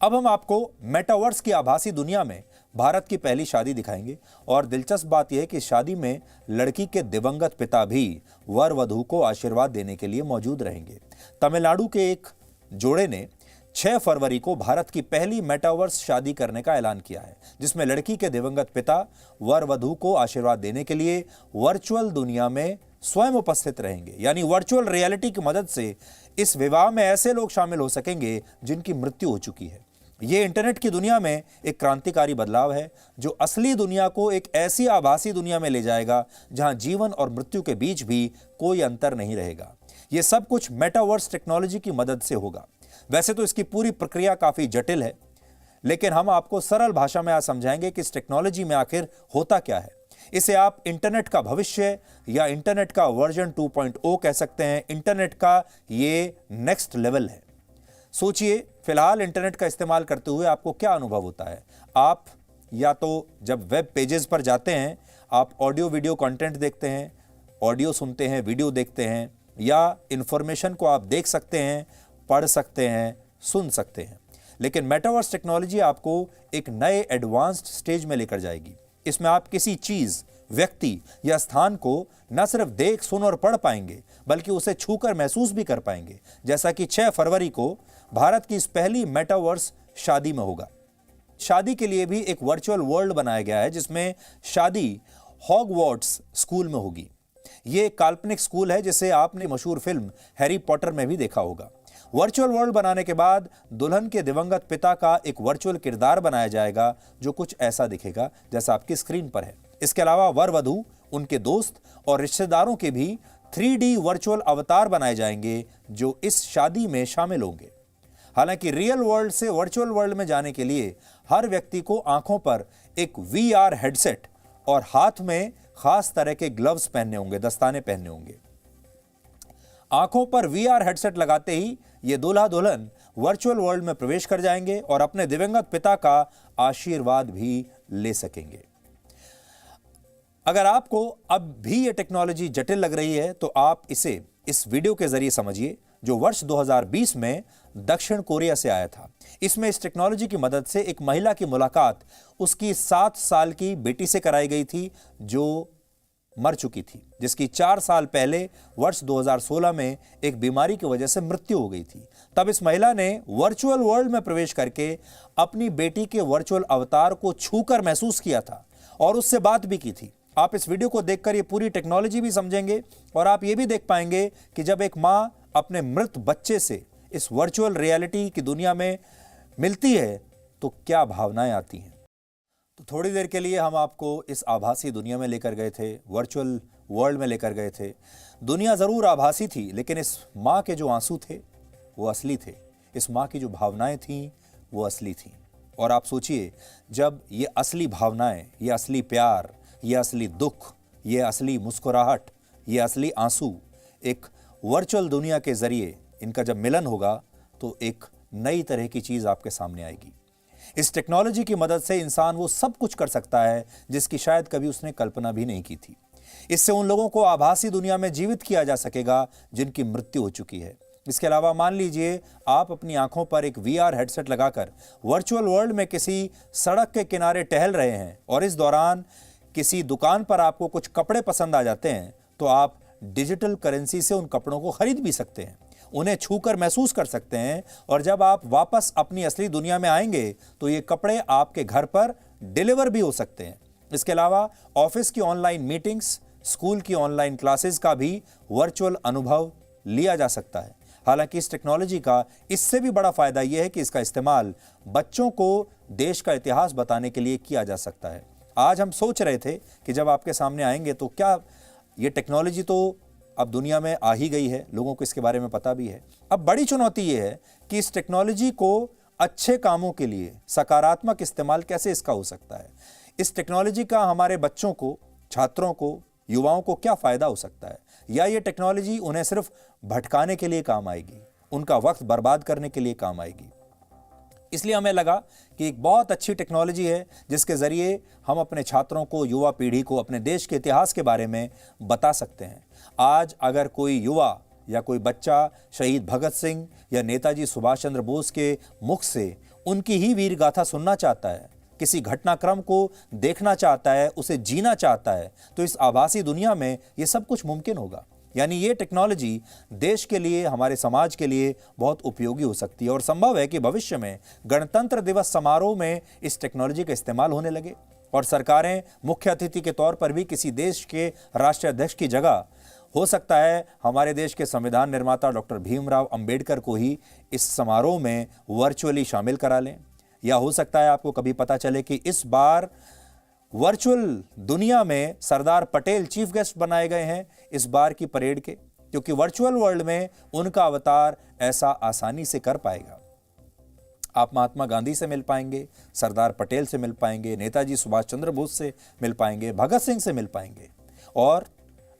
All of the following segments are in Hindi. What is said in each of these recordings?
अब हम आपको मेटावर्स की आभासी दुनिया में भारत की पहली शादी दिखाएंगे और दिलचस्प बात यह है कि शादी में लड़की के दिवंगत पिता भी वर वधू को आशीर्वाद देने के लिए मौजूद रहेंगे। तमिलनाडु के एक जोड़े ने 6 फरवरी को भारत की पहली मेटावर्स शादी करने का ऐलान किया है, जिसमें लड़की के दिवंगत पिता वर वधू को आशीर्वाद देने के लिए वर्चुअल दुनिया में स्वयं उपस्थित रहेंगे। यानी वर्चुअल रियलिटी की मदद से इस विवाह में ऐसे लोग शामिल हो सकेंगे जिनकी मृत्यु हो चुकी है। ये इंटरनेट की दुनिया में एक क्रांतिकारी बदलाव है जो असली दुनिया को एक ऐसी आभासी दुनिया में ले जाएगा जहां जीवन और मृत्यु के बीच भी कोई अंतर नहीं रहेगा। यह सब कुछ मेटावर्स टेक्नोलॉजी की मदद से होगा। वैसे तो इसकी पूरी प्रक्रिया काफी जटिल है, लेकिन हम आपको सरल भाषा में आज समझाएंगे कि इस टेक्नोलॉजी में आखिर होता क्या है। इसे आप इंटरनेट का भविष्य या इंटरनेट का वर्जन 2.0 कह सकते हैं। इंटरनेट का ये नेक्स्ट लेवल है। सोचिए, फिलहाल इंटरनेट का इस्तेमाल करते हुए आपको क्या अनुभव होता है। आप या तो जब वेब पेजेस पर जाते हैं, आप ऑडियो वीडियो कंटेंट देखते हैं, ऑडियो सुनते हैं, वीडियो देखते हैं, या इंफॉर्मेशन को आप देख सकते हैं, पढ़ सकते हैं, सुन सकते हैं। लेकिन मेटावर्स टेक्नोलॉजी आपको एक नए एडवांस्ड स्टेज में लेकर जाएगी। इसमें आप किसी चीज, व्यक्ति या स्थान को न सिर्फ देख, सुन और पढ़ पाएंगे, बल्कि उसे छूकर महसूस भी कर पाएंगे, जैसा कि 6 फरवरी को भारत की इस पहली मेटावर्स शादी में होगा। शादी के लिए भी एक वर्चुअल वर्ल्ड बनाया गया है, जिसमें शादी हॉगवर्ट्स स्कूल में होगी। यह एक काल्पनिक स्कूल है जिसे आपने मशहूर फिल्म हैरी पॉटर में भी देखा होगा। वर्चुअल वर्ल्ड बनाने के बाद दुल्हन के दिवंगत पिता का एक वर्चुअल किरदार बनाया जाएगा जो कुछ ऐसा दिखेगा जैसा आपकी स्क्रीन पर है। इसके अलावा वर वधू, उनके दोस्त और रिश्तेदारों के भी 3D वर्चुअल अवतार बनाए जाएंगे जो इस शादी में शामिल होंगे। हालांकि रियल वर्ल्ड से वर्चुअल वर्ल्ड में जाने के लिए हर व्यक्ति को आंखों पर एक VR हेडसेट और हाथ में खास तरह के ग्लव्स पहनने होंगे, दस्ताने पहनने होंगे। आंखों पर VR हेडसेट लगाते ही ये दूल्हा दुल्हन वर्चुअल वर्ल्ड में प्रवेश कर जाएंगे और अपने दिवंगत पिता का आशीर्वाद भी ले सकेंगे। अगर आपको अब भी ये टेक्नोलॉजी जटिल लग रही है, तो आप इसे इस वीडियो के जरिए समझिए जो वर्ष 2020 में दक्षिण कोरिया से आया था। इसमें इस टेक्नोलॉजी की मदद से एक महिला की मुलाकात उसकी 7 साल की बेटी से कराई गई थी जो मर चुकी थी, जिसकी 4 साल पहले वर्ष 2016 में एक बीमारी की वजह से मृत्यु हो गई थी। तब इस महिला ने वर्चुअल वर्ल्ड में प्रवेश करके अपनी बेटी के वर्चुअल अवतार को छूकर महसूस किया था और उससे बात भी की थी। आप इस वीडियो को देखकर ये पूरी टेक्नोलॉजी भी समझेंगे और आप ये भी देख पाएंगे कि जब एक मां अपने मृत बच्चे से इस वर्चुअल रियलिटी की दुनिया में मिलती है तो क्या भावनाएं आती हैं। तो थोड़ी देर के लिए हम आपको इस आभासी दुनिया में लेकर गए थे, वर्चुअल वर्ल्ड में लेकर गए थे। दुनिया जरूर आभासी थी, लेकिन इस मां के जो आंसू थे वो असली थे। इस मां की जो भावनाएं थीं वो असली थीं। और आप सोचिए, जब ये असली भावनाएं, ये असली प्यार, ये असली दुख, ये असली मुस्कुराहट, ये असली आंसू एक वर्चुअल दुनिया के जरिए इनका जब मिलन होगा तो एक नई तरह की चीज आपके सामने आएगी। इस टेक्नोलॉजी की मदद से इंसान वो सब कुछ कर सकता है जिसकी शायद कभी उसने कल्पना भी नहीं की थी। इससे उन लोगों को आभासी दुनिया में जीवित किया जा सकेगा जिनकी मृत्यु हो चुकी है। इसके अलावा मान लीजिए आप अपनी आंखों पर एक VR हेडसेट लगाकर वर्चुअल वर्ल्ड में किसी सड़क के किनारे टहल रहे हैं और इस दौरान किसी दुकान पर आपको कुछ कपड़े पसंद आ जाते हैं, तो आप डिजिटल करेंसी से उन कपड़ों को खरीद भी सकते हैं, उन्हें छूकर महसूस कर सकते हैं और जब आप वापस अपनी असली दुनिया में आएंगे तो ये कपड़े आपके घर पर डिलीवर भी हो सकते हैं। इसके अलावा ऑफिस की ऑनलाइन मीटिंग्स, स्कूल की ऑनलाइन क्लासेस का भी वर्चुअल अनुभव लिया जा सकता है। हालांकि इस टेक्नोलॉजी का इससे भी बड़ा फायदा यह है कि इसका इस्तेमाल बच्चों को देश का इतिहास बताने के लिए किया जा सकता है। आज हम सोच रहे थे कि जब आपके सामने आएंगे तो क्या ये टेक्नोलॉजी तो अब दुनिया में आ ही गई है, लोगों को इसके बारे में पता भी है। अब बड़ी चुनौती ये है कि इस टेक्नोलॉजी को अच्छे कामों के लिए सकारात्मक इस्तेमाल कैसे इसका हो सकता है। इस टेक्नोलॉजी का हमारे बच्चों को, छात्रों को, युवाओं को क्या फायदा हो सकता है, या ये टेक्नोलॉजी उन्हें सिर्फ भटकाने के लिए काम आएगी, उनका वक्त बर्बाद करने के लिए काम आएगी। इसलिए हमें लगा कि एक बहुत अच्छी टेक्नोलॉजी है जिसके जरिए हम अपने छात्रों को, युवा पीढ़ी को अपने देश के इतिहास के बारे में बता सकते हैं। आज अगर कोई युवा या कोई बच्चा शहीद भगत सिंह या नेताजी सुभाष चंद्र बोस के मुख से उनकी ही वीर गाथा सुनना चाहता है, किसी घटनाक्रम को देखना चाहता है, उसे जीना चाहता है, तो इस आभासी दुनिया में ये सब कुछ मुमकिन होगा। यानी ये टेक्नोलॉजी देश के लिए, हमारे समाज के लिए बहुत उपयोगी हो सकती है और संभव है कि भविष्य में गणतंत्र दिवस समारोह में इस टेक्नोलॉजी का इस्तेमाल होने लगे और सरकारें मुख्य अतिथि के तौर पर भी किसी देश के राष्ट्रीय अध्यक्ष की जगह, हो सकता है हमारे देश के संविधान निर्माता डॉक्टर भीमराव अंबेडकर को ही इस समारोह में वर्चुअली शामिल करा लें। या हो सकता है आपको कभी पता चले कि इस बार वर्चुअल दुनिया में सरदार पटेल चीफ गेस्ट बनाए गए हैं इस बार की परेड के, क्योंकि वर्चुअल वर्ल्ड में उनका अवतार ऐसा आसानी से कर पाएगा। आप महात्मा गांधी से मिल पाएंगे, सरदार पटेल से मिल पाएंगे, नेताजी सुभाष चंद्र बोस से मिल पाएंगे, भगत सिंह से मिल पाएंगे और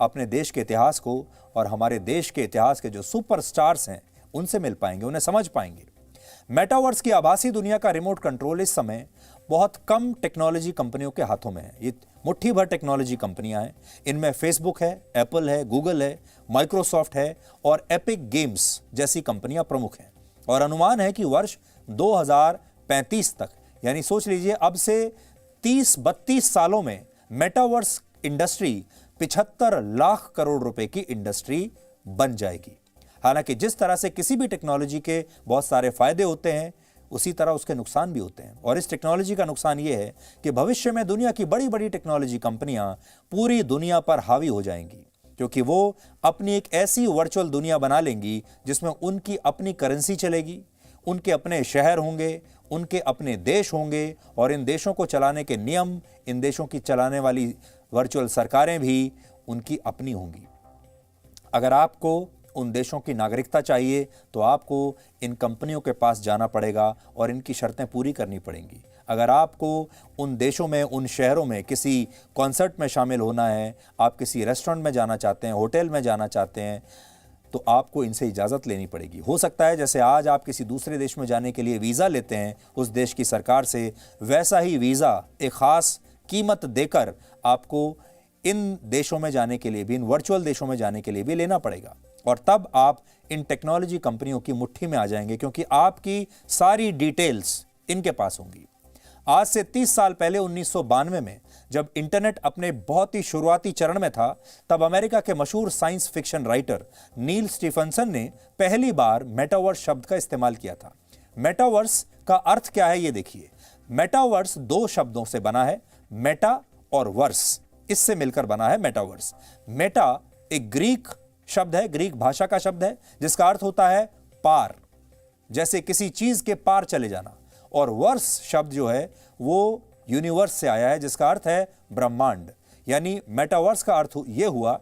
अपने देश के इतिहास को और हमारे देश के इतिहास के जो सुपरस्टार्स हैं उनसे मिल पाएंगे, उन्हें समझ पाएंगे। मेटावर्स की आभासी दुनिया का रिमोट कंट्रोल इस समय बहुत कम टेक्नोलॉजी कंपनियों के हाथों में है। ये मुट्ठी भर टेक्नोलॉजी कंपनियां हैं। इनमें फेसबुक है, एप्पल है, गूगल है, माइक्रोसॉफ्ट है और एपिक गेम्स जैसी कंपनियां प्रमुख हैं। और अनुमान है कि वर्ष 2035 तक, यानी सोच लीजिए अब से 30-32 सालों में मेटावर्स इंडस्ट्री 75 लाख करोड़ रुपए की इंडस्ट्री बन जाएगी। हालांकि जिस तरह से किसी भी टेक्नोलॉजी के बहुत सारे फायदे होते हैं, उसी तरह उसके नुकसान भी होते हैं। और इस टेक्नोलॉजी का नुकसान यह है कि भविष्य में दुनिया की बड़ी बड़ी टेक्नोलॉजी कंपनियां पूरी दुनिया पर हावी हो जाएंगी, क्योंकि वो अपनी एक ऐसी वर्चुअल दुनिया बना लेंगी जिसमें उनकी अपनी करेंसी चलेगी, उनके अपने शहर होंगे, उनके अपने देश होंगे और इन देशों को चलाने के नियम, इन देशों की चलाने वाली वर्चुअल सरकारें भी उनकी अपनी होंगी। अगर आपको उन देशों की नागरिकता चाहिए तो आपको इन कंपनियों के पास जाना पड़ेगा और इनकी शर्तें पूरी करनी पड़ेंगी। अगर आपको उन देशों में, उन शहरों में किसी कॉन्सर्ट में शामिल होना है, आप किसी रेस्टोरेंट में जाना चाहते हैं, होटल में जाना चाहते हैं, तो आपको इनसे इजाज़त लेनी पड़ेगी। हो सकता है जैसे आज आप किसी दूसरे देश में जाने के लिए वीज़ा लेते हैं उस देश की सरकार से, वैसा ही वीज़ा एक ख़ास कीमत देकर आपको इन देशों में जाने के लिए भी, इन वर्चुअल देशों में जाने के लिए भी लेना पड़ेगा। और तब आप इन टेक्नोलॉजी कंपनियों की मुट्ठी में आ जाएंगे, क्योंकि आपकी सारी डिटेल्स इनके पास होंगी। आज से 30 साल पहले 1992 में जब इंटरनेट अपने बहुत ही शुरुआती चरण में था, तब अमेरिका के मशहूर साइंस फिक्शन राइटर नील स्टीफनसन ने पहली बार मेटावर्स शब्द का इस्तेमाल किया था। मेटावर्स का अर्थ क्या है ये देखिए। मेटावर्स 2 शब्दों से बना है, मेटा और वर्स, इससे मिलकर बना है मेटावर्स। मेटा एक ग्रीक शब्द है, ग्रीक भाषा का शब्द है, जिसका अर्थ होता है पार, जैसे किसी चीज के पार चले जाना। और वर्स शब्द जो है वो यूनिवर्स से आया है, जिसका अर्थ है ब्रह्मांड। यानी मेटावर्स का अर्थ यह हुआ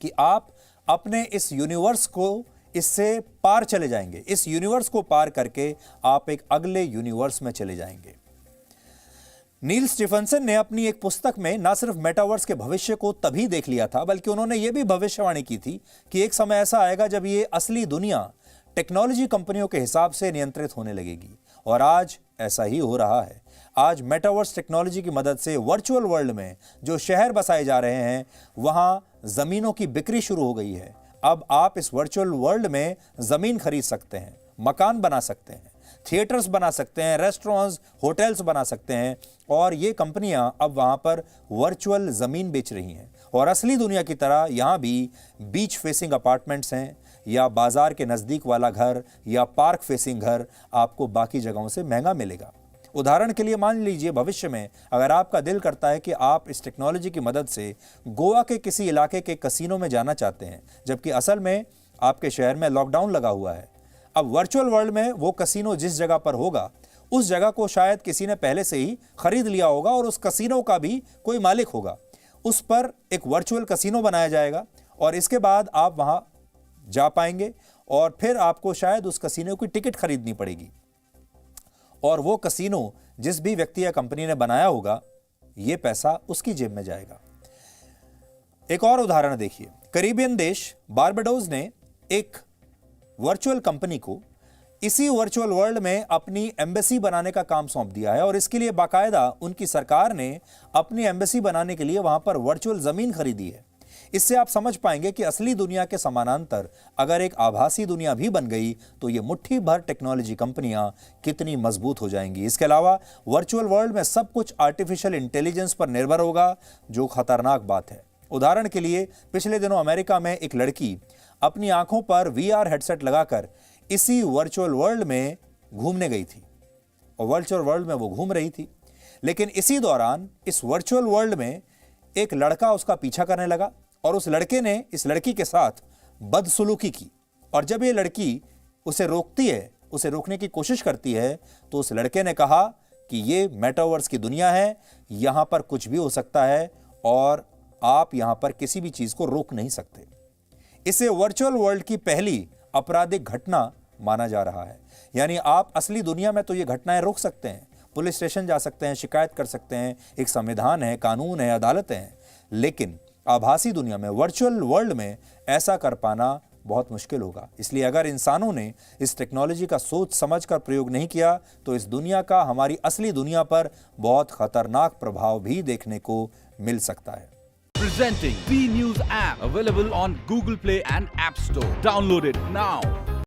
कि आप अपने इस यूनिवर्स को, इससे पार चले जाएंगे। इस यूनिवर्स को पार करके आप एक अगले यूनिवर्स में चले जाएंगे। नील स्टीफनसन ने अपनी एक पुस्तक में न सिर्फ मेटावर्स के भविष्य को तभी देख लिया था, बल्कि उन्होंने यह भी भविष्यवाणी की थी कि एक समय ऐसा आएगा जब ये असली दुनिया टेक्नोलॉजी कंपनियों के हिसाब से नियंत्रित होने लगेगी। और आज ऐसा ही हो रहा है। आज मेटावर्स टेक्नोलॉजी की मदद से वर्चुअल वर्ल्ड में जो शहर बसाए जा रहे हैं, वहां जमीनों की बिक्री शुरू हो गई है। अब आप इस वर्चुअल वर्ल्ड में जमीन खरीद सकते हैं, मकान बना सकते हैं, थिएटर्स बना सकते हैं, रेस्टोरेंट्स, होटल्स बना सकते हैं। और ये कंपनियां अब वहां पर वर्चुअल जमीन बेच रही हैं। और असली दुनिया की तरह यहां भी बीच फेसिंग अपार्टमेंट्स हैं, या बाजार के नजदीक वाला घर, या पार्क फेसिंग घर आपको बाकी जगहों से महंगा मिलेगा। उदाहरण के लिए मान लीजिए भविष्य में अगर आपका दिल करता है कि आप इस टेक्नोलॉजी की मदद से गोवा के किसी इलाके के कसीनो में जाना चाहते हैं, जबकि असल में आपके शहर में लॉकडाउन लगा हुआ है। अब वर्चुअल वर्ल्ड में वो कसीनो जिस जगह पर होगा, उस जगह को शायद किसी ने पहले से ही खरीद लिया होगा और उस कसीनो का भी कोई मालिक होगा। उस पर एक वर्चुअल कसीनो बनाया जाएगा और इसके बाद आप वहां जा पाएंगे और फिर आपको शायद उस कसीनो की टिकट खरीदनी पड़ेगी और वो कसीनो जिस भी व्यक्ति या कंपनी ने बनाया होगा, ये पैसा उसकी जेब में जाएगा। एक और उदाहरण देखिए। कैरिबियन देश बारबाडोस ने एक वर्चुअल कंपनी को इसी वर्चुअल वर्ल्ड में अपनी एम्बेसी बनाने का काम सौंप दिया है और इसके लिए बाकायदा उनकी सरकार ने अपनी एम्बेसी बनाने के लिए वहां पर वर्चुअल जमीन खरीदी है। इससे आप समझ पाएंगे कि असली दुनिया के समानांतर अगर एक आभासी दुनिया भी बन गई तो ये मुट्ठी भर टेक्नोलॉजी कंपनियां कितनी मजबूत हो जाएंगी। इसके अलावा वर्चुअल वर्ल्ड में सब कुछ आर्टिफिशियल इंटेलिजेंस पर निर्भर होगा, जो खतरनाक बात है। उदाहरण के लिए पिछले दिनों अमेरिका में एक लड़की अपनी आंखों पर VR हेडसेट लगाकर इसी वर्चुअल वर्ल्ड में घूमने गई थी और वर्चुअल वर्ल्ड में वो घूम रही थी, लेकिन इसी दौरान इस वर्चुअल वर्ल्ड में एक लड़का उसका पीछा करने लगा और उस लड़के ने इस लड़की के साथ बदसलूकी की। और जब ये लड़की उसे रोकती है, उसे रोकने की कोशिश करती है, तो उस लड़के ने कहा कि ये मेटावर्स की दुनिया है, यहां पर कुछ भी हो सकता है और आप यहां पर किसी भी चीज को रोक नहीं सकते। इसे वर्चुअल वर्ल्ड की पहली आपराधिक घटना माना जा रहा है। यानी आप असली दुनिया में तो ये घटनाएं रोक सकते हैं, पुलिस स्टेशन जा सकते हैं, शिकायत कर सकते हैं, एक संविधान है, कानून है, अदालतें हैं, लेकिन आभासी दुनिया में, वर्चुअल वर्ल्ड में ऐसा कर पाना बहुत मुश्किल होगा। इसलिए अगर इंसानों ने इस टेक्नोलॉजी का सोच समझ कर प्रयोग नहीं किया तो इस दुनिया का हमारी असली दुनिया पर बहुत खतरनाक प्रभाव भी देखने को मिल सकता है। Presenting V News app, available on Google Play and App Store. Download it now.